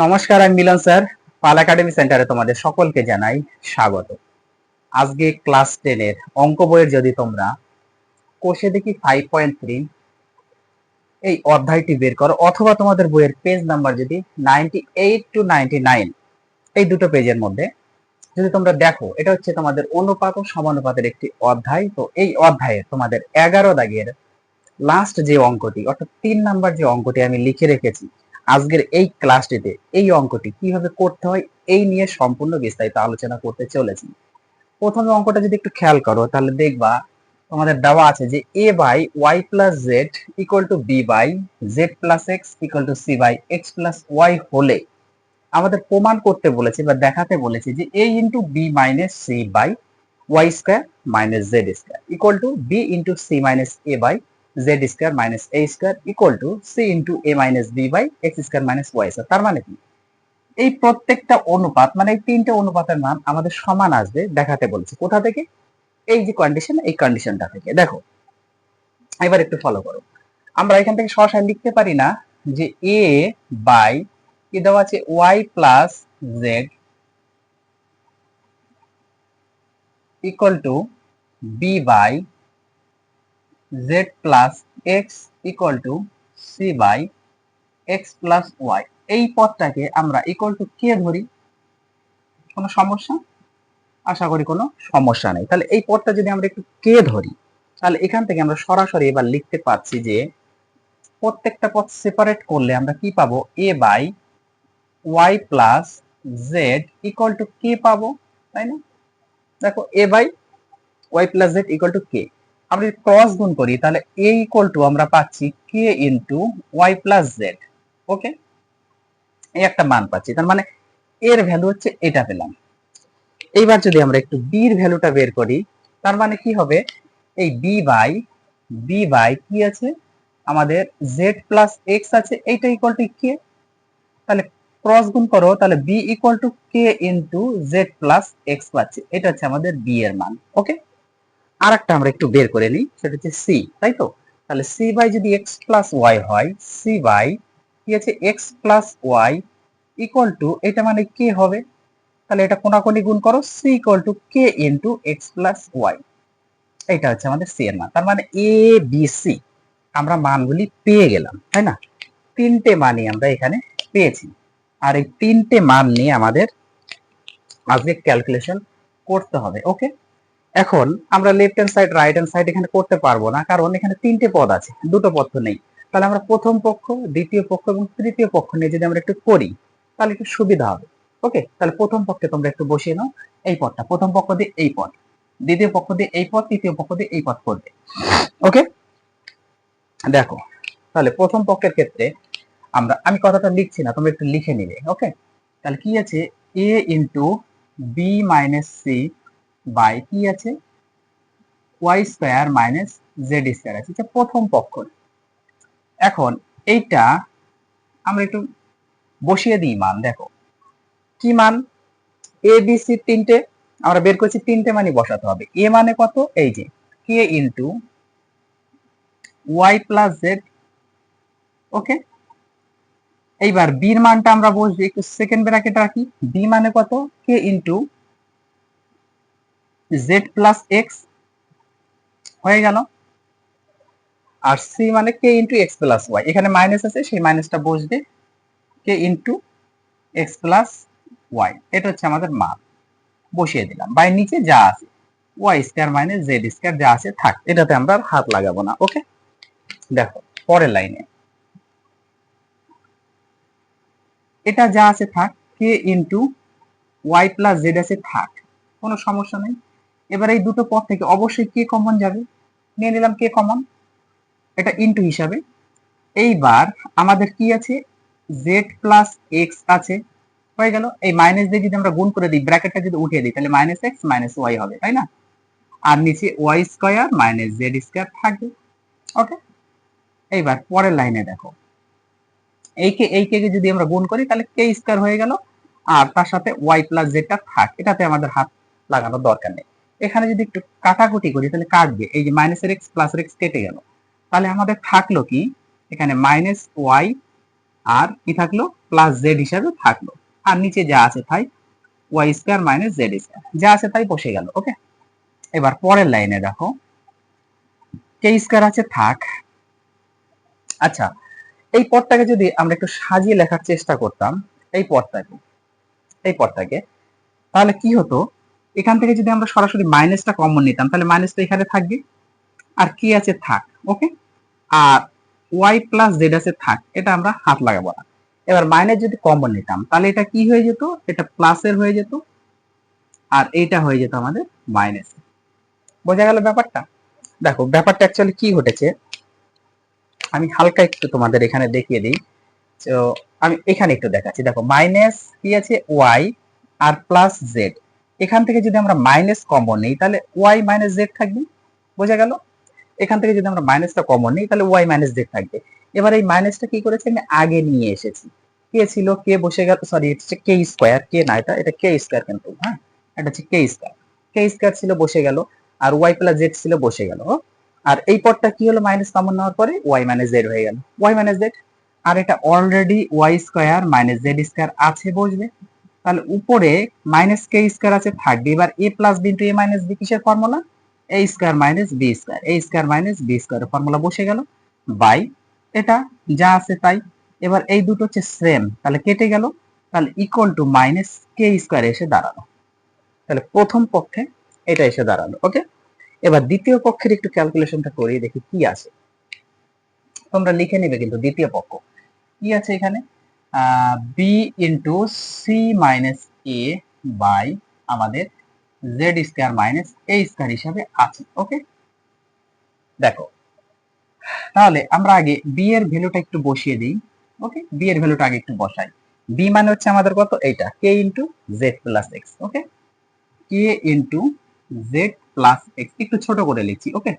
নমস্কার, আমি মিলন স্যার। পাল একাডেমি সেন্টারে তোমাদের সকলকে জানাই স্বাগত। আজকে ক্লাস 10 এর অঙ্ক বইয়ের যদি তোমরা কোষে দেখি 5.3 এই অধ্যায়টি বের করো, অথবা তোমাদের বইয়ের পেজ নাম্বার যদি 98 টু 99 এই দুটো পেজের মধ্যে যদি তোমরা দেখো, এটা হচ্ছে তোমাদের অনুপাত ও সমানুপাতের একটি অধ্যায়। তো এই অধ্যায়ে তোমাদের 11 দাগের লাস্ট যে অঙ্কটি, অর্থাৎ 3 নাম্বার যে অঙ্কটি আমি লিখে রেখেছি, আজকের এই ক্লাসটিতে এই অঙ্কটি কিভাবে করতে হয় এই নিয়ে সম্পূর্ণ বিস্তারিত আলোচনা করতে চলেছি। প্রথমে অঙ্কটা যদি একটু খেয়াল করো, তাহলে দেখবা তোমাদের দেওয়া আছে যে a by Y plus Z equal to b by z plus x equal to c by x plus y হলে আমাদের প্রমাণ করতে বলেছে বা দেখাতে বলেছে যে a into B minus C by y square minus Z square equal to b into c minus a by z square minus a square equal to c into A minus b by x square minus Y square. তার মানে কি, এই প্রত্যেকটা অনুপাত মানে এই তিনটে অনুপাতের মান আমাদের সমান আসবে দেখাতে বলেছে। কোথা থেকে? এই যে কন্ডিশন, এই কন্ডিশনটা থেকে। দেখো এবার একটু ফলো করো। আমরা এখান থেকে সরাসরি লিখতে পারি না যে এ বাই কি দেওয়া আছে y plus Z equal to b by z plus x equal to c by x plus y. এই পদটাকে আমরা ইকুয়াল টু কে ধরি। কোনো সমস্যা? আশা করি কোনো সমস্যা নেই। তাহলে এই পদটা যদি আমরা একটু কে ধরি, তাহলে এখান থেকে আমরা সরাসরি এবার লিখতে পারছি যে প্রত্যেকটা পদ সেপারেট করলে আমরা কি পাবো, A by Y plus Z equal to K পাবো, তাই না? দেখো A by Y plus Z equal to K, আমরা যদি ক্রস গুণ করি তাহলে এ ইকুয়াল টু আমরা পাচ্ছি কে ইন্টু ওয়াই প্লাস জেড। ওকে, এই একটা মান পাচ্ছি, তার মানে এর ভ্যালু হচ্ছে এটা পেলাম। এইবার যদি আমরা একটু বি এর ভ্যালুটা বের করি, তার মানে কি হবে, এই বি বাই কি আছে আমাদের জেড প্লাস এক্স আছে, এইটা ইকুয়াল টু কে। তাহলে ক্রস গুণ করো, তাহলে b equal to k into z plus x পাচ্ছি, এটা হচ্ছে আমাদের বি এর মান। ওকে, আর একটা আমরা একটু বের করে নিই, সেটা হচ্ছে সি, তাই তো? তাহলে সি বাই যদি এক্স প্লাস ওয়াই হয়, সি বাই কি আছে x plus y equal to এটা মানে কি হবে, তাহলে এটা কোনাকুনি গুণ করো, c equal to k into x plus y. এটা হচ্ছে আমাদের সি এর মান। তার মানে এ বি সি আমরা মানগুলি পেয়ে গেলাম, তাই না? তিনটে মানই আমরা এখানে পেয়েছি, আর এই তিনটে মান নিয়ে আমাদের আজকে ক্যালকুলেশন করতে হবে। ওকে, এখন আমরা left hand side right hand side এখানে করতে পারবো না, কারণ এখানে তিনটে পদ আছে, দুটো পদ তো নেই। তাহলে আমরা প্রথম পক্ষ, দ্বিতীয় পক্ষ এবং তৃতীয় পক্ষ নিয়ে যদি আমরা একটু করি, তাহলে একটু সুবিধা হবে। ওকে, তাহলে প্রথম পক্ষে তোমরা একটু বসিয়ে নাও এই পদটা, প্রথম পক্ষ দিয়ে এই পদ, দ্বিতীয় পক্ষ দিয়ে এই পদ, তৃতীয় পক্ষ দিয়ে এই পদ করবে। ওকে, দেখো তাহলে প্রথম পক্ষের ক্ষেত্রে আমি কথাটা লিখছি না, তোমরা একটু লিখে নিবে। ওকে, তাহলে কি আছে A into B minus C by কি আছে Y square minus Z square আছে, এটা প্রথম পক্ষ। এখন এইটা আমরা একটু বসিয়ে দিই মান। দেখো কি মান, এ বি সি তিনটে আমরা বের করছি, তিনটে মানই বসাতে হবে। এ মানে কত, এই যে কে ইন্টু ওয়াই প্লাস জেড। ওকে, এইবার বির মানটা আমরা বসবি, একটু সেকেন্ড ব্র্যাকেট রাখি। বি মানে কত, k into z plus x হয়ে গেল, আর সি মানে কে ইন্টু এক্স প্লাস ওয়াই, এখানে মাইনাস আছে সেই মাইনাসটা বসবে, কে ইন্টু এক্স প্লাস ওয়াই। এটা হচ্ছে আমাদের মান, বসিয়ে দিলাম। বাই নিচে যা আছে y square minus Z square যা আছে থাক, এটাতে আমরা আর হাত লাগাবো না। ওকে, দেখো পরের লাইনে এটা যা আছে থাক, কে ইন্টু ওয়াই প্লাস জেড আছে থাক, কোনো সমস্যা নেই। এবার এই দুটো পদ থেকে অবশ্যই কে কমন যাবে, নিয়ে নিলাম কে কমন, এটা ইন্টু হিসাবে। এইবার আমাদের কি আছে, জেড প্লাস এক্স আছে, হয়ে গেল। এই মাইনাস দিয়ে যদি আমরা গুণ করে দিই, ব্র্যাকেটটা যদি উঠিয়ে দিই, তাহলে মাইনাস এক্স মাইনাস ওয়াই হবে, তাই না? আর নিচে y square minus Z square থাকবে। ওকে, এইবার পরের লাইনে দেখো, এই কে যদি আমরা গুণ করি তাহলে কে স্কয়ার হয়ে গেল, আর তার সাথে ওয়াই প্লাস জেডটা থাক, এটাতে আমাদের হাত লাগানোর দরকার নেই। এখানে যদি একটু কাটাকুটি করি তাহলে কাটবে, এই যে মাইনাস এর এক্স প্লাস এর এক্স কেটে গেল, তাহলে আমাদের থাকলো কি, এখানে মাইনাস ওয়াই আর কি থাকলো, প্লাস জেড হিসাবে থাকলো। আর নিচে যা আছে তাই y square minus Z square, যা আছে তাই বসে গেল। ওকে, এবার পরের লাইনে দেখো কে স্কয়ার আছে থাক। আচ্ছা, এই পদটাকে যদি আমরা একটু সাজিয়ে লেখার চেষ্টা করতাম, এই পদটাকে তাহলে কি হতো, এখান থেকে যদি আমরা সরাসরি মাইনাসটা কমন নিতাম তাহলে মাইনাসটা এখানে থাকবে, আর কি আছে থাক। ওকে, আর ওয়াই প্লাস জেড আছে থাক, এটা আমরা হাত লাগাবো না। এবার মাইনাস যদি কমন নিতাম তাহলে এটা কি হয়ে যেত, এটা প্লাসের হয়ে যেত, আর এইটা হয়ে যেত আমাদের মাইনাস। বোঝা গেল ব্যাপারটা? দেখো ব্যাপারটা অ্যাকচুয়ালি কি ঘটেছে, আমি হালকা একটু তোমাদের এখানে দেখিয়ে দিই। তো আমি এখানে একটু দেখাচ্ছি, দেখো মাইনাস কি আছে ওয়াই আর প্লাস জেড, এখান থেকে যদি আমরা মাইনাস কমন নিই তাহলে ওয়াই মাইনাস জেড থাকবে। বোঝা গেল? এখান থেকে যদি আমরা মাইনাসটা কমন নিই তাহলে ওয়াই মাইনাস জেড থাকবে। এবার এই মাইনাসটা কি করেছে, আমি আগে নিয়ে এসেছি, কে ছিল, কে বসে গেল, সরি এটা হচ্ছে কে স্কয়ার, কে না এটা কে স্কয়ার, কিন্তু হ্যাঁ এটা হচ্ছে কে স্কয়ার, কে স্কয়ার ছিল বসে গেল, আর ওয়াই প্লাস জেড ছিল বসে গেল। আর এই পদটা কি হলো, মাইনাস কমন নেওয়ার পরে ওয়াই মাইনাস জেড হয়ে গেল, ওয়াই মাইনাস জেড। আর এটা already Y square minus Z square আছে বসবে, তাহলে উপরে মাইনাস কে স্কয়ার আছে থাকবে। এবার এ প্লাস বি ইন্টু এ মাইনাস বি কিসের ফর্মুলা, এ স্কয়ার মাইনাস বি স্কয়ার, এ স্কয়ার মাইনাস বি স্কয়ারের ফর্মুলা বসে গেল বাই এটা যা আছে তাই। এবার এই দুটো হচ্ছে সেম, তাহলে কেটে গেল, তাহলে equal to minus K square এসে দাঁড়ালো। তাহলে প্রথম পক্ষে এটা এসে দাঁড়ালো। ওকে, এবার দ্বিতীয় পক্ষের একটু ক্যালকুলেশনটা করি, দেখি কি আছে। তোমরা লিখে নিবে কিন্তু দ্বিতীয় পক্ষ কি আছে এখানে, b into c minus a by আমাদের z square minus a square হিসাবে আছে। ওকে, দেখো তাহলে আমরা আগে বি এর ভ্যালুটা একটু বসিয়ে দিই। ওকে, বি এর ভ্যালুটা আগে একটু বসাই। বি মানে হচ্ছে আমাদের কত, এইটা কে ইন্টু জেড প্লাস এক্স। ওকে, কে ইন্টু জেড প্লাস এক্স, একটু ছোট করে লিখছি। ওকে,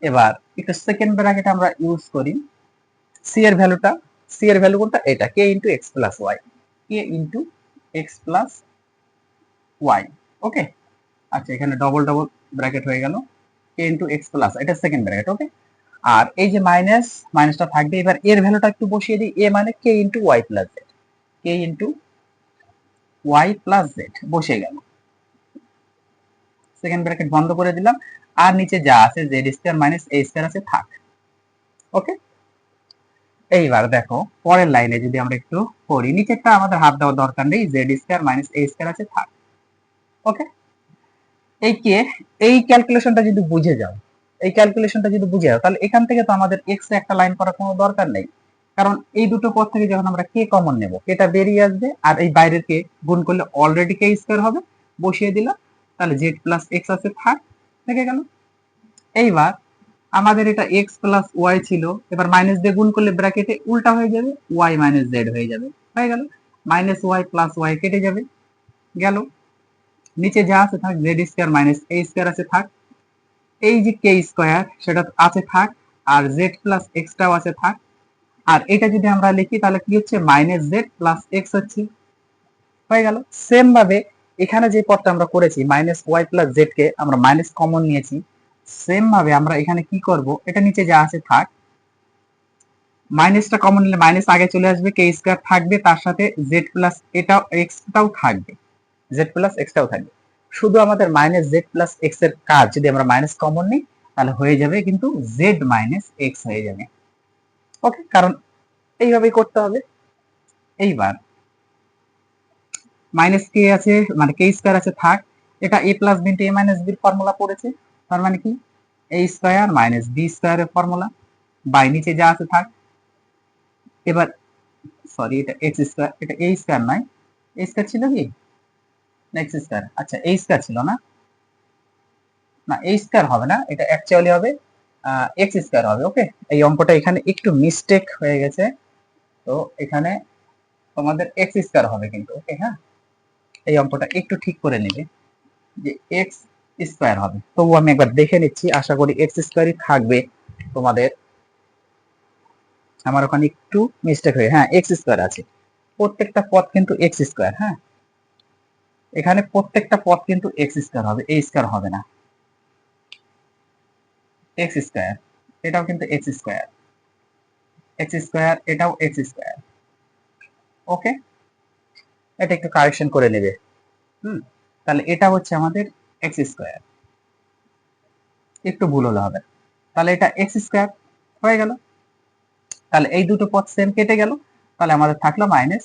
এবার একটু সেকেন্ড ব্র্যাকেট আমরা ইউজ করি। সি এর ভ্যালুটা, সি এর ভ্যালু কোনটা, এটা কে ইন্টু এক্স প্লাস ওয়াই, কে ইন্টু এক্স প্লাস ওয়াই। ওকে, আচ্ছা এখানে ডবল ডবল ব্র্যাকেট হয়ে গেল, কে ইন্টু এক্স প্লাস, এটা সেকেন্ড ব্র্যাকেট। ওকে, আর এই যে মাইনাস, মাইনাসটা থাকবে। এবার এর ভ্যালুটা একটু বসিয়ে দিই, এ মানে কে into y plus z, k into y plus Z বসে গেল, সেকেন্ড ব্র্যাকেট বন্ধ করে দিলাম। আর নিচে যা আছে Z square minus a square আছে থাক। ওকে, এইবার দেখো পরের লাইনে যদি আমরা একটু করি, নিচেরটা আমাদের হাত দেওয়ার দরকার নেই, Z square minus a square আছে থাক। ওকে, এই কে, এই ক্যালকুলেশনটা যদি বুঝে যাও, এই ক্যালকুলেশনটা যদি বুঝে যাও তাহলে এখান থেকে তো আমাদের এক্স এ একটা লাইন করার কোনো দরকার নেই, কারণ এই দুটো পদ থেকে যখন আমরা কে কমন নেব এটা বেরিয়ে আসবে, আর এই বাইরের কে গুণ করলে অলরেডি কে স্কয়ার হবে, বসিয়ে দিলাম, তাহলে জেড প্লাস এক্স আছে থাক, থেকে গেল। এইবার আমাদের এটা এক্স প্লাস ওয়াই ছিল, এবার মাইনাস দিয়ে গুণ করলে ব্র্যাকেটে উল্টা হয়ে যাবে, ওয়াই মাইনাস জেড হয়ে গেল, মাইনাস ওয়াই প্লাস ওয়াই কেটে যাবে, গেল। নিচে যা আছে থাক, Z square minus a square আছে থাক, এই যে কে স্কয়ার সেটা আছে থাক, আর জেড প্লাস এক্সটাও আছে থাক। আর এটা যদি আমরা লিখি তাহলে কি হচ্ছে, মাইনাস জেড প্লাস এক্স হচ্ছে, হয়ে গেল। সেম ভাবে এখানে যে পদটা আমরা করেছি মাইনাস ওয়াই প্লাস জেড কে আমরা মাইনাস কমন নিয়েছি, সেম ভাবে আমরা এখানে কি করব, এটা নিচে যা আছে থাক, মাইনাসটা কমন নিলে মাইনাস আগে চলে আসবে, কে স্কয়ার থাকবে, তার সাথে জেড প্লাস এটাও এক্সটাও থাকবে, জেড প্লাস এক্সটাও থাকবে। শুধু আমাদের মাইনাস জেড প্লাস এক্স এর কাজ যদি আমরা মাইনাস কমন নিই তাহলে হয়ে যাবে কিন্তু জেড মাইনাস এক্স হয়ে যাবে। ওকে, কারণ এইভাবেই করতে হবে। এইবার মাইনাস কে আছে মানে কে স্কয়ার আছে থাক, এটা A plus B into A minus বির ফর্মুলা পড়েছে, তার মানে কি এ স্কয়ার মাইনাস বি স্কয়ারের ফর্মুলা, বাই নিচে যা আছে থাক। এবার সরি এটা এক্স স্কয়ার, এটা এ স্কয়ার নয়, এ স্কয়ার ছিল কি না এক্স স্কয়ার, আচ্ছা এ স্কয়ার ছিল না, না এ স্কয়ার হবে না, এটা অ্যাকচুয়ালি হবে এক্স স্কয়ার হবে। ওকে, এই অঙ্কটা এখানে একটু মিস্টেক হয়ে গেছে, তো এখানে তোমাদের এক্স স্কয়ার হবে কিন্তু। ওকে, হ্যাঁ এই অঙ্কটা একটু ঠিক করে নেবে যে এক্স স্কয়ার হবে, তবু আমি একবার দেখে নিচ্ছি, আশা করি এক্স স্কয়ারই থাকবে তোমাদের। আমার ওখানে একটু মিস্টেক হয়ে, হ্যাঁ এক্স স্কয়ার আছে, প্রত্যেকটা পদ কিন্তু এক্স স্কয়ার। হ্যাঁ, এখানে প্রত্যেকটা পদ কিন্তু এক্স স্কয়ার হবে, এ স্কয়ার হবে না, এক্স স্কয়ার, এটাও কিন্তু এক্স স্কয়ার, এক্স স্কয়ার এটাও এক্স স্কয়ার, ওকে, এটা একটু কারেকশন করে নেবে। তাহলে এটা হচ্ছে আমাদের এক্স স্কোয়ার, একটু ভুল হলে হবে। তাহলে এটা এক্স স্কোয়ার হয়ে গেল। তাহলে এই দুটো পদ সেম কেটে গেল, তাহলে আমাদের থাকলো মাইনাস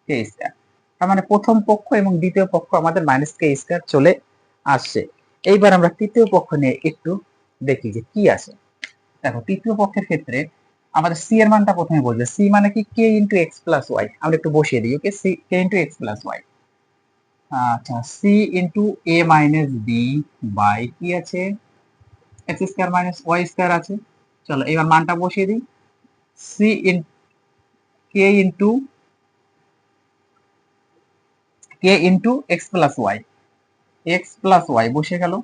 কে স্কোয়ার। তার মানে প্রথম পক্ষ এবং দ্বিতীয় পক্ষ আমাদের মাইনাস কে স্কোয়ার চলে আসছে। এইবার আমরা তৃতীয় পক্ষ নিয়ে একটু দেখি যে কি আসে। দেখো তৃতীয় পক্ষের ক্ষেত্রে আমাদের সি এর মানটা প্রথমে বলবে। সি মানে কি, k into x plus y. আমরা একটু বসিয়ে দিই। Okay, c k into x plus y. আচ্ছা, c into A minus b by কি আছে, x square minus Y square আছে। চলো এবার মানটা বসিয়ে দিই। C in k into x plus y, x plus y বসে গেল।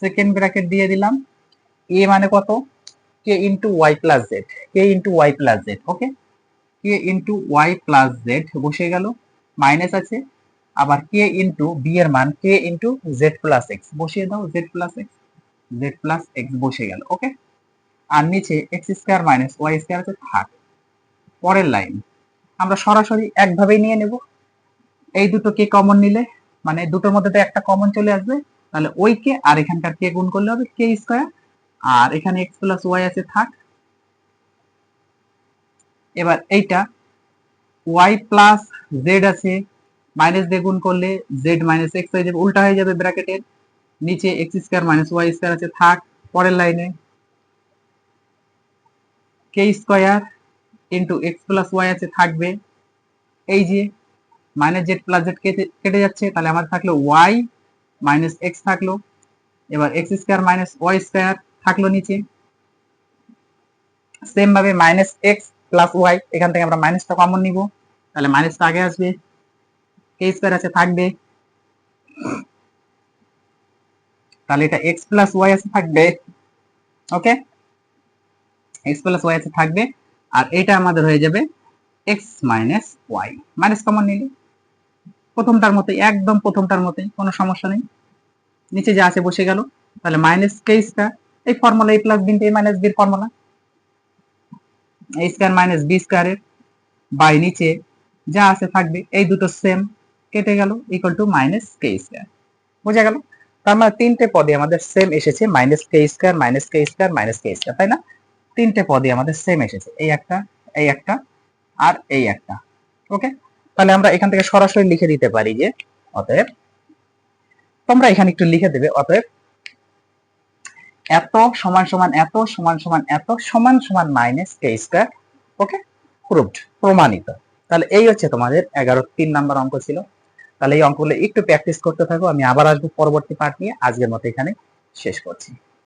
সেকেন্ড ব্র্যাকেট দিয়ে দিলাম। এ মানে কত, k into y plus z, k into y plus z. ওকে, কে ইন্টু ওয়াই প্লাস জেড বসে গেল, মাইনাস আছে। আবার কে ইন্টু বি এর মান k into z plus x বসিয়ে দাও, z plus x, z plus x বসে গেল। ওকে, আর নিচে x square minus Y square আছে থাক। পরের লাইন আমরা সরাসরি একভাবেই নিয়ে নেব। এই দুটো কে কমন নিলে মানে দুটোর মধ্যে তো একটা কমন চলে আসবে, তাহলে ওই কে আর এখানকার কে গুণ করলে হবে কে স্কোয়ার, আর এখানে এক্স প্লাস ওয়াই আছে থাক। এবার এইটা ওয়াই প্লাস জেড আছে, মাইনাস দিয়ে গুণ করলে জেড মাইনাস এক্স হয়ে যাবে, উল্টা হয়ে যাবে ব্র্যাকেটের। নিচে x square minus Y square আছে থাক। পরের লাইনে K square into x plus Y আছে থাকবে। এই যে মাইনাস জেড প্লাস জেড কেটে যাচ্ছে, তাহলে আমার থাকলো ওয়াই মাইনাস এক্স থাকলো। এবার x square minus Y square থাকলো নিচে। সেম ভাবে মাইনাস এক্স প্লাস ওয়াই, এখান থেকে আমরা মাইনাসটা কমন নিব, তাহলে মাইনাসটা আগে আসবে। কে স্কোয়ার আছে থাকবে, তাহলে এটা এক্স প্লাস ওয়াই আছে থাকবে। ওকে, এক্স প্লাস ওয়াই আছে থাকবে। আর এটা আমাদের হয়ে যাবে x minus y, minus common নিলে প্রথমটার মতোই, একদম প্রথমটার মতোই, কোনো সমস্যা নেই। নিচে যা আছে বসে গেল, তাহলে মাইনাস কে স্কোয়ার, এই formula A plus B A minus বির ফর্মুলা, এ স্কোয়ার মাইনাস বি স্কোয়ারের বাই নিচে যা আছে থাকবে, এই দুটো সেম কেটে গেল, equal to minus K square. বোঝা গেল? তার মানে তিনটে পদে আমাদের সেম এসেছে, মাইনাস কে স্কোয়ার মাইনাস কে স্কোয়ার মাইনাস কে স্কোয়ার, তাই না? তিনটে পদে আমাদের সেম এসেছে, এই একটা, এই একটা আর এই একটা। ওকে, তাহলে আমরা এখান থেকে সরাসরি লিখে দিতে পারি যে অতএব, তোমরা এখানে একটু লিখে দেবে, অতএব এত সমান সমান এত সমান সমান এত সমান সমান মাইনাস কে স্কোয়ার। ওকে, প্রুভড, প্রমাণিত। তাহলে এই হচ্ছে তোমাদের 11 নাম্বার অঙ্ক ছিল। তাহলে এই অঙ্কগুলো একটু প্র্যাকটিস করতে থাকো। আমি আবার আসবো পরবর্তী পার্ট নিয়ে। আজকের মতো এখানে শেষ করছি।